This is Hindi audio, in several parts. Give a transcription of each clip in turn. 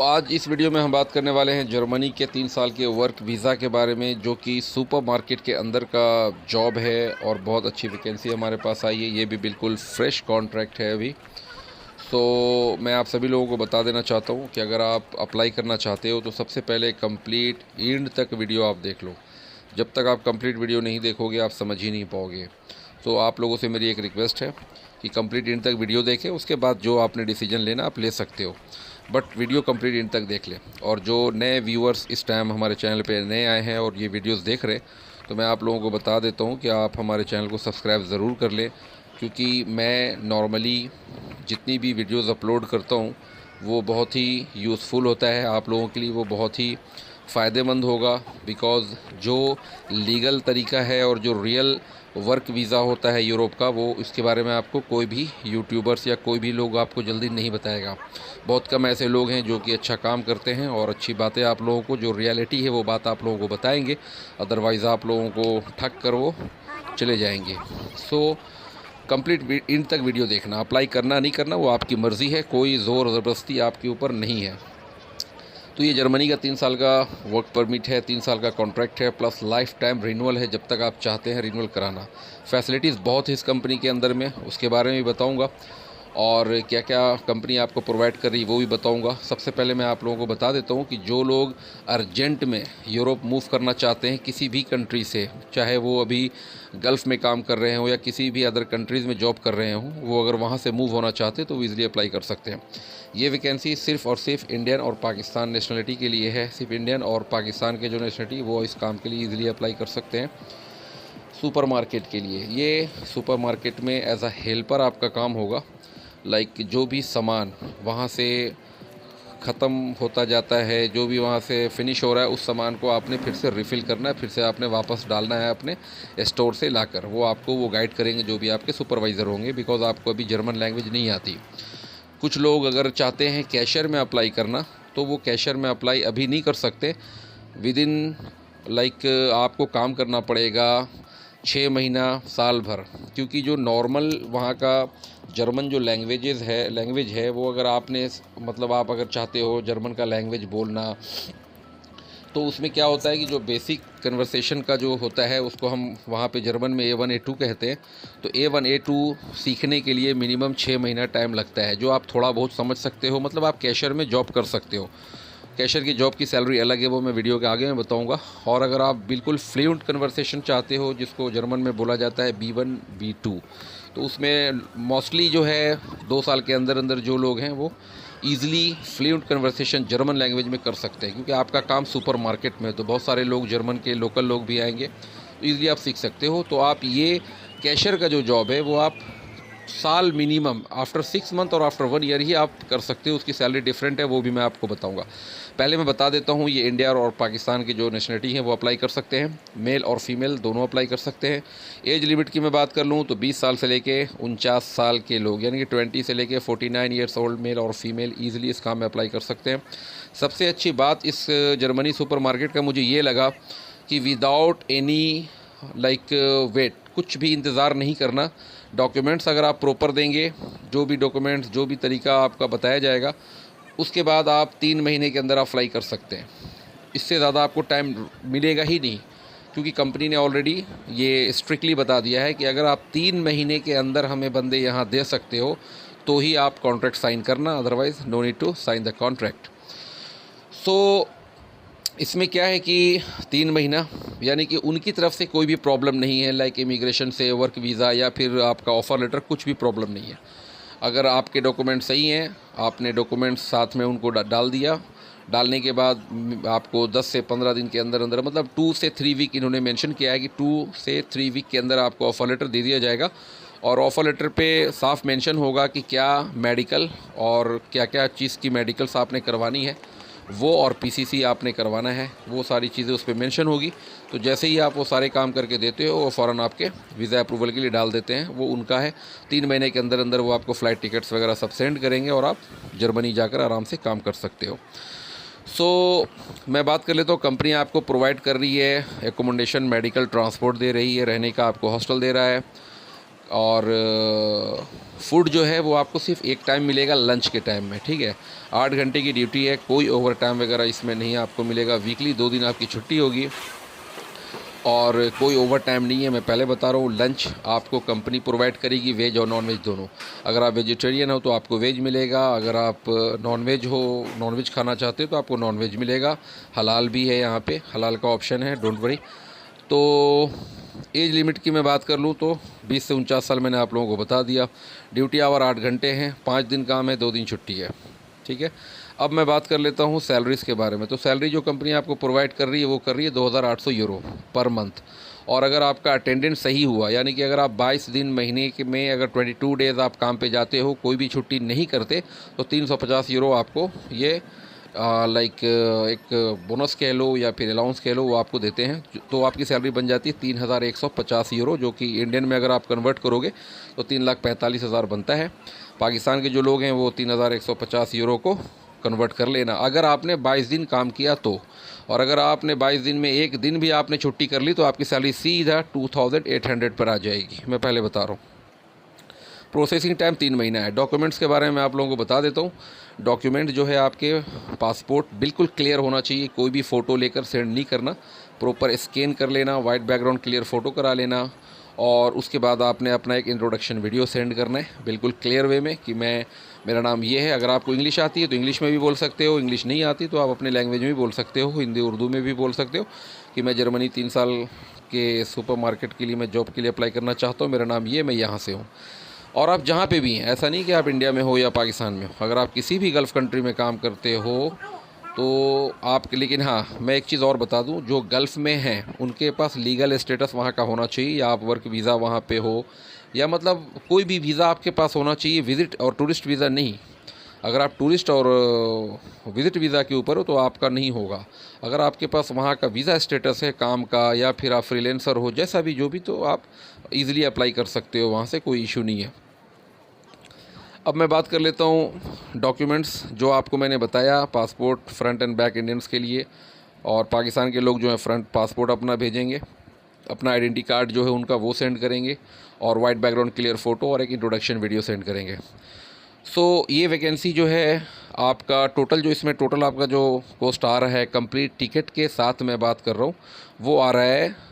आज इस वीडियो में हम बात करने वाले हैं जर्मनी के 3 साल के वर्क वीज़ा के बारे में, जो कि सुपर मार्केट के अंदर का जॉब है और बहुत अच्छी वैकेंसी हमारे पास आई है। ये भी बिल्कुल फ्रेश कॉन्ट्रैक्ट है अभी। मैं आप सभी लोगों को बता देना चाहता हूँ कि अगर आप अप्लाई करना चाहते हो तो सबसे पहले कंप्लीट एंड तक वीडियो आप देख लो। जब तक आप कंप्लीट वीडियो नहीं देखोगे आप समझ ही नहीं पाओगे। आप लोगों से मेरी एक रिक्वेस्ट है कि कंप्लीट एंड तक वीडियो देखें, उसके बाद जो आपने डिसीजन लेना आप ले सकते हो, बट वीडियो कंप्लीट एंड तक देख लें। और जो नए व्यूअर्स इस टाइम हमारे चैनल पे नए आए हैं और ये वीडियोस देख रहे हैं, तो मैं आप लोगों को बता देता हूँ कि आप हमारे चैनल को सब्सक्राइब ज़रूर कर लें, क्योंकि मैं नॉर्मली जितनी भी वीडियोस अपलोड करता हूँ वो बहुत ही यूज़फुल होता है आप लोगों के लिए, वो बहुत ही फ़ायदेमंद होगा। बिकॉज़ जो लीगल तरीका है और जो रियल वर्क वीज़ा होता है यूरोप का, वो इसके बारे में आपको कोई भी यूट्यूबर्स या कोई भी लोग आपको जल्दी नहीं बताएगा। बहुत कम ऐसे लोग हैं जो कि अच्छा काम करते हैं और अच्छी बातें आप लोगों को, जो रियलिटी है वो बात आप लोगों को बताएंगे। अदरवाइज़ आप लोगों को ठग कर वो चले जाएंगे। कंप्लीट इन तक वीडियो देखना। अप्लाई करना नहीं करना वो आपकी मर्ज़ी है, कोई ज़ोर ज़बरदस्ती आपके ऊपर नहीं है। तो ये जर्मनी का 3 साल का वर्क परमिट है, 3 साल का कॉन्ट्रैक्ट है, प्लस लाइफ टाइम रिन्यूअल है, जब तक आप चाहते हैं रिन्यूअल कराना। फैसिलिटीज़ बहुत है इस कंपनी के अंदर में, उसके बारे में भी बताऊंगा और क्या क्या कंपनी आपको प्रोवाइड कर रही है वो भी बताऊंगा। सबसे पहले मैं आप लोगों को बता देता हूं कि जो लोग अर्जेंट में यूरोप मूव करना चाहते हैं किसी भी कंट्री से, चाहे वो अभी गल्फ़ में काम कर रहे हों या किसी भी अदर कंट्रीज़ में जॉब कर रहे हों, वो अगर वहां से मूव होना चाहते हैं तो वो ईज़िली अप्लाई कर सकते हैं। ये वैकेंसी सिर्फ़ और सिर्फ इंडियन और पाकिस्तान नेशनलिटी के लिए है। सिर्फ इंडियन और पाकिस्तान के जो नेशनलिटी वो इस काम के लिए ईज़िली अप्लाई कर सकते हैं। सुपर मार्केट के लिए, ये सुपर मार्केट में एज अ हेल्पर आपका काम होगा। जो भी सामान वहाँ से ख़त्म होता जाता है, जो भी वहाँ से फिनिश हो रहा है, उस सामान को आपने फिर से रिफ़िल करना है, फिर से आपने वापस डालना है अपने स्टोर से लाकर। वो आपको वो गाइड करेंगे जो भी आपके सुपरवाइज़र होंगे, बिकॉज़ आपको अभी जर्मन लैंग्वेज नहीं आती। कुछ लोग अगर चाहते हैं कैशियर में अप्लाई करना, तो वो कैशियर में अप्लाई अभी नहीं कर सकते। विद इन आपको काम करना पड़ेगा 6 महीना साल भर, क्योंकि जो नॉर्मल वहाँ का जर्मन जो लैंग्वेज है वो अगर आपने आप अगर चाहते हो जर्मन का लैंग्वेज बोलना, तो उसमें क्या होता है कि जो बेसिक कन्वर्सेशन का जो होता है उसको हम वहाँ पे जर्मन में A1 A2 कहते हैं। तो A1 A2 सीखने के लिए मिनिमम 6 महीना टाइम लगता है, जो आप थोड़ा बहुत समझ सकते हो। आप कैशियर में जॉब कर सकते हो। कैशियर की जॉब की सैलरी अलग है, वो मैं वीडियो के आगे में बताऊंगा। और अगर आप बिल्कुल फ्लुएंट कन्वर्सेशन चाहते हो, जिसको जर्मन में बोला जाता है B1 B2, तो उसमें मोस्टली जो है 2 साल के अंदर अंदर जो लोग हैं वो easily fluent conversation German language में कर सकते हैं, क्योंकि आपका काम सुपर मार्केट में है, तो बहुत सारे लोग जर्मन के लोकल लोग भी आएंगे, तो ईज़िली आप सीख सकते हो। तो आप ये कैशियर का जो जॉब है वो आप साल मिनिमम आफ्टर 6 मंथ और आफ्टर 1 ईयर ही आप कर सकते हो। उसकी सैलरी डिफरेंट है, वो भी मैं आपको बताऊंगा। पहले मैं बता देता हूँ, ये इंडिया और पाकिस्तान की जो नेशनलिटी है वो अप्लाई कर सकते हैं। मेल और फीमेल दोनों अप्लाई कर सकते हैं। एज लिमिट की मैं बात कर लूँ तो 20 साल से लेके 49 साल के लोग, यानी कि 20 से लेके 49 ईयर्स ओल्ड मेल और फीमेल ईजिली इस काम में अप्लाई कर सकते हैं। सबसे अच्छी बात इस जर्मनी सुपर मार्केट का मुझे ये लगा कि विदाउट एनी वेट, कुछ भी इंतज़ार नहीं करना। डॉक्यूमेंट्स अगर आप प्रॉपर देंगे, जो भी डॉक्यूमेंट्स, जो भी तरीका आपका बताया जाएगा, उसके बाद आप 3 महीने के अंदर अप्लाई कर सकते हैं। इससे ज़्यादा आपको टाइम मिलेगा ही नहीं, क्योंकि कंपनी ने ऑलरेडी ये स्ट्रिक्टली बता दिया है कि अगर आप 3 महीने के अंदर हमें बंदे यहाँ दे सकते हो तो ही आप कॉन्ट्रैक्ट साइन करना, otherwise no need to sign the contract. इसमें क्या है कि 3 महीना, यानी कि उनकी तरफ से कोई भी प्रॉब्लम नहीं है, इमिग्रेशन से, वर्क वीज़ा या फिर आपका ऑफ़र लेटर, कुछ भी प्रॉब्लम नहीं है। अगर आपके डॉक्यूमेंट सही हैं, आपने डॉक्यूमेंट्स साथ में उनको डाल दिया, डालने के बाद आपको 10 से 15 दिन के अंदर अंदर, 2 से 3 वीक इन्होंने मेंशन किया है कि 2 से 3 वीक के अंदर आपको ऑफ़र लेटर दे दिया जाएगा। और ऑफ़र लेटर पे साफ मेंशन होगा कि क्या मेडिकल और क्या क्या चीज़ की मेडिकल्स आपने करवानी है, वो और पीसीसी आपने करवाना है, वो सारी चीज़ें उस पर मेंशन होगी। तो जैसे ही आप वो सारे काम करके देते हो, वो फ़ौरन आपके वीज़ा अप्रूवल के लिए डाल देते हैं, वो उनका है। 3 महीने के अंदर अंदर वो आपको फ़्लाइट टिकट्स वगैरह सब सेंड करेंगे और आप जर्मनी जाकर आराम से काम कर सकते हो। मैं बात कर लेता हूँ, कंपनी आपको प्रोवाइड कर रही है एकोमोडेशन, मेडिकल, ट्रांसपोर्ट दे रही है, रहने का आपको हॉस्टल दे रहा है। और फूड जो है वो आपको सिर्फ एक टाइम मिलेगा, लंच के टाइम में, ठीक है। 8 घंटे की ड्यूटी है, कोई ओवर टाइम वगैरह इसमें नहीं आपको मिलेगा। वीकली 2 दिन आपकी छुट्टी होगी और कोई ओवर टाइम नहीं है। मैं पहले बता रहा हूँ, लंच आपको कंपनी प्रोवाइड करेगी, वेज और नॉन वेज दोनों। अगर आप वेजिटेरियन हो तो आपको वेज मिलेगा, अगर आप नॉन वेज खाना चाहते हो तो आपको नॉन वेज मिलेगा। हलाल भी है, यहाँ पे हलाल का ऑप्शन है, डोंट वरी। तो एज लिमिट की मैं बात कर लूँ तो 20 से 49 साल मैंने आप लोगों को बता दिया। ड्यूटी आवर 8 घंटे हैं, 5 दिन काम है, 2 दिन छुट्टी है, ठीक है। अब मैं बात कर लेता हूँ सैलरीज़ के बारे में। तो सैलरी जो कंपनी आपको प्रोवाइड कर रही है वो कर रही है 2,800 यूरो पर मंथ। और अगर आपका अटेंडेंस सही हुआ, यानी कि अगर आप 22 दिन महीने के में अगर 22 डेज़ आप काम पे जाते हो, कोई भी छुट्टी नहीं करते, तो 350 यूरो आपको ये एक बोनस कह लो या फिर अलाउंस कह लो, वो आपको देते हैं। तो आपकी सैलरी बन जाती है 3,150 यूरो, जो कि इंडियन में अगर आप कन्वर्ट करोगे तो 3,45,000 बनता है। पाकिस्तान के जो लोग हैं वो 3,150 यूरो को कन्वर्ट कर लेना, अगर आपने 22 दिन काम किया तो। और अगर आपने 22 दिन में एक दिन भी आपने छुट्टी कर ली तो आपकी सैलरी सीधा 2,800 पर आ जाएगी। मैं पहले बता रहा हूँ। प्रोसेसिंग टाइम 3 महीना है। डॉक्यूमेंट्स के बारे में मैं आप लोगों को बता देता हूँ। डॉक्यूमेंट जो है, आपके पासपोर्ट बिल्कुल क्लियर होना चाहिए, कोई भी फ़ोटो लेकर सेंड नहीं करना, प्रॉपर स्कैन कर लेना, वाइट बैकग्राउंड क्लियर फ़ोटो करा लेना। और उसके बाद आपने अपना एक इंट्रोडक्शन वीडियो सेंड करना है, बिल्कुल क्लियर वे में कि मेरा नाम ये है। अगर आपको इंग्लिश आती है तो इंग्लिश में भी बोल सकते हो, इंग्लिश नहीं आती तो आप अपने लैंग्वेज में भी बोल सकते हो, हिंदी उर्दू में भी बोल सकते हो कि मैं जर्मनी 3 साल के सुपरमार्केट के लिए मैं जॉब के लिए अप्लाई करना चाहता हूँ, मेरा नाम ये, मैं यहाँ से हूँ। और आप जहाँ पे भी हैं, ऐसा नहीं कि आप इंडिया में हो या पाकिस्तान में हो, अगर आप किसी भी गल्फ़ कंट्री में काम करते हो तो आप, लेकिन हाँ, मैं एक चीज़ और बता दूं, जो गल्फ़ में हैं उनके पास लीगल स्टेटस वहाँ का होना चाहिए, या आप वर्क वीज़ा वहाँ पे हो, या मतलब कोई भी वीज़ा आपके पास होना चाहिए, विज़िट और टूरिस्ट वीज़ा नहीं। अगर आप टूरिस्ट और विज़िट वीज़ा के ऊपर हो तो आपका नहीं होगा। अगर आपके पास वहाँ का वीज़ा स्टेटस है काम का, या फिर आप फ्रीलेंसर हो, जैसा भी जो भी, तो आप ईज़िली अप्लाई कर सकते हो वहाँ से, कोई इशू नहीं है। अब मैं बात कर लेता हूँ डॉक्यूमेंट्स जो आपको मैंने बताया। Passport front end back Indians के लिए, और पाकिस्तान के लोग जो हैं फ्रंट पासपोर्ट अपना भेजेंगे, अपना आइडेंटिटी कार्ड जो है उनका वो सेंड करेंगे, और वाइट बैकग्राउंड क्लियर फ़ोटो और एक इंट्रोडक्शन वीडियो सेंड करेंगे। सो ये वैकेंसी जो है आपका टोटल, जो इसमें टोटल आपका जो कॉस्ट आ रहा है कंप्लीट टिकट के साथ मैं बात कर रहा हूँ, वो आ रहा है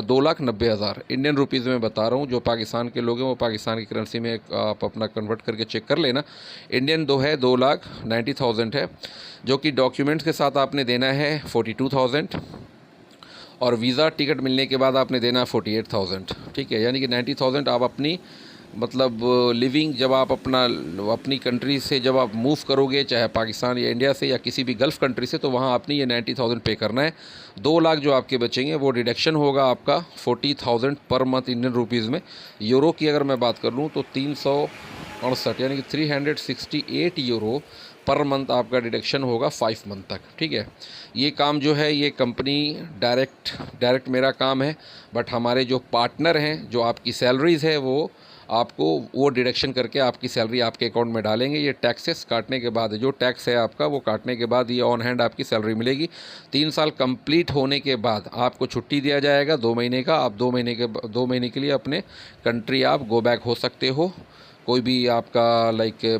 2,90,000 इंडियन रुपीज़ में बता रहा हूँ। जो पाकिस्तान के लोग हैं वो पाकिस्तान की करेंसी में आप अपना कन्वर्ट करके चेक कर लेना। इंडियन 2,90,000 है, जो कि डॉक्यूमेंट्स के साथ आपने देना है 42,000, और वीज़ा टिकट मिलने के बाद आपने देना है 48,000, ठीक है। यानी कि 90,000 आप अपनी मतलब लिविंग, जब आप अपनी कंट्री से जब आप मूव करोगे, चाहे पाकिस्तान या इंडिया से या किसी भी गल्फ़ कंट्री से, तो वहाँ आपने ये 90,000 पे करना है। 2 लाख जो आपके बचेंगे वो डिडक्शन होगा आपका 40,000 पर मंथ इंडियन रुपीज़ में। यूरो की अगर मैं बात कर लूँ तो 368 यानी कि 368 यूरो पर मंथ आपका डिडक्शन होगा 5 मंथ तक, ठीक है। ये काम जो है ये कंपनी डायरेक्ट मेरा काम है, बट हमारे जो पार्टनर हैं, जो आपकी सैलरीज़ है वो आपको वो डिडक्शन करके आपकी सैलरी आपके अकाउंट में डालेंगे। ये टैक्सेस काटने के बाद, जो टैक्स है आपका वो काटने के बाद ये ऑन हैंड आपकी सैलरी मिलेगी। 3 साल कंप्लीट होने के बाद आपको छुट्टी दिया जाएगा 2 महीने का। आप 2 महीने के लिए अपने कंट्री आप गो बैक हो सकते हो, कोई भी आपका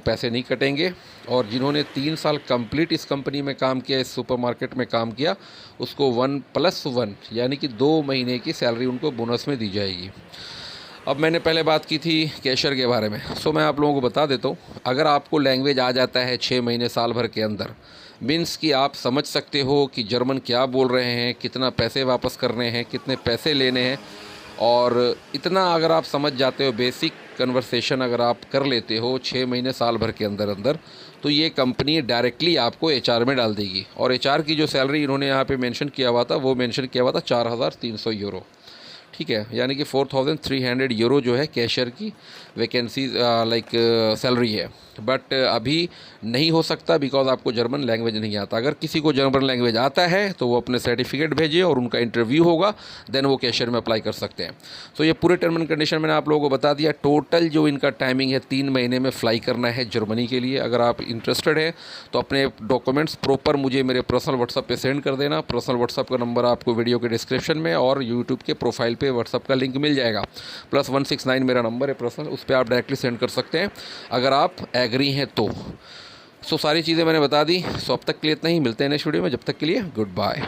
पैसे नहीं कटेंगे। और जिन्होंने 3 साल कंप्लीट इस कंपनी में काम किया, इस सुपरमार्केट में काम किया, उसको 1+1 यानी कि 2 महीने की सैलरी उनको बोनस में दी जाएगी। अब मैंने पहले बात की थी कैशियर के बारे में, सो मैं आप लोगों को बता देता हूँ। अगर आपको लैंग्वेज आ जाता है 6 महीने साल भर के अंदर, मीन्स कि आप समझ सकते हो कि जर्मन क्या बोल रहे हैं, कितना पैसे वापस करने हैं, कितने पैसे लेने हैं, और इतना अगर आप समझ जाते हो, बेसिक कन्वर्सेशन अगर आप कर लेते हो 6 महीने साल भर के अंदर अंदर, तो ये कंपनी डायरेक्टली आपको एचआर में डाल देगी। और एचआर की जो सैलरी इन्होंने यहाँ पे मेंशन किया हुआ था, वो मेंशन किया हुआ था 4,300 यूरो, ठीक है। यानी कि 4,300 यूरो जो है कैशियर की वैकेंसी सैलरी है। बट अभी नहीं हो सकता बिकॉज आपको जर्मन लैंग्वेज नहीं आता। अगर किसी को जर्मन लैंग्वेज आता है तो वो अपने सर्टिफिकेट भेजे और उनका इंटरव्यू होगा, देन वो कैशियर में अप्लाई कर सकते हैं। तो ये पूरे टर्म एंड कंडीशन मैंने आप लोगों को बता दिया। टोटल जो इनका टाइमिंग है 3 महीने में फ्लाई करना है जर्मनी के लिए। अगर आप इंटरेस्टेड हैं तो अपने डॉक्यूमेंट्स प्रॉपर मुझे मेरे पर्सनल व्हाट्सअप पे सेंड कर देना। पर्सनल व्हाट्सअप का नंबर आपको वीडियो के डिस्क्रिप्शन में और यूट्यूब के प्रोफाइल पे पे व्हाट्सअप का लिंक मिल जाएगा। +169 मेरा नंबर है पर्सनल, उस पर आप डायरेक्टली सेंड कर सकते हैं अगर आप एग्री हैं तो। सारी चीज़ें मैंने बता दी। अब तक के लिए इतना ही, मिलते हैं नेक्स्ट वीडियो में, जब तक के लिए गुड बाय।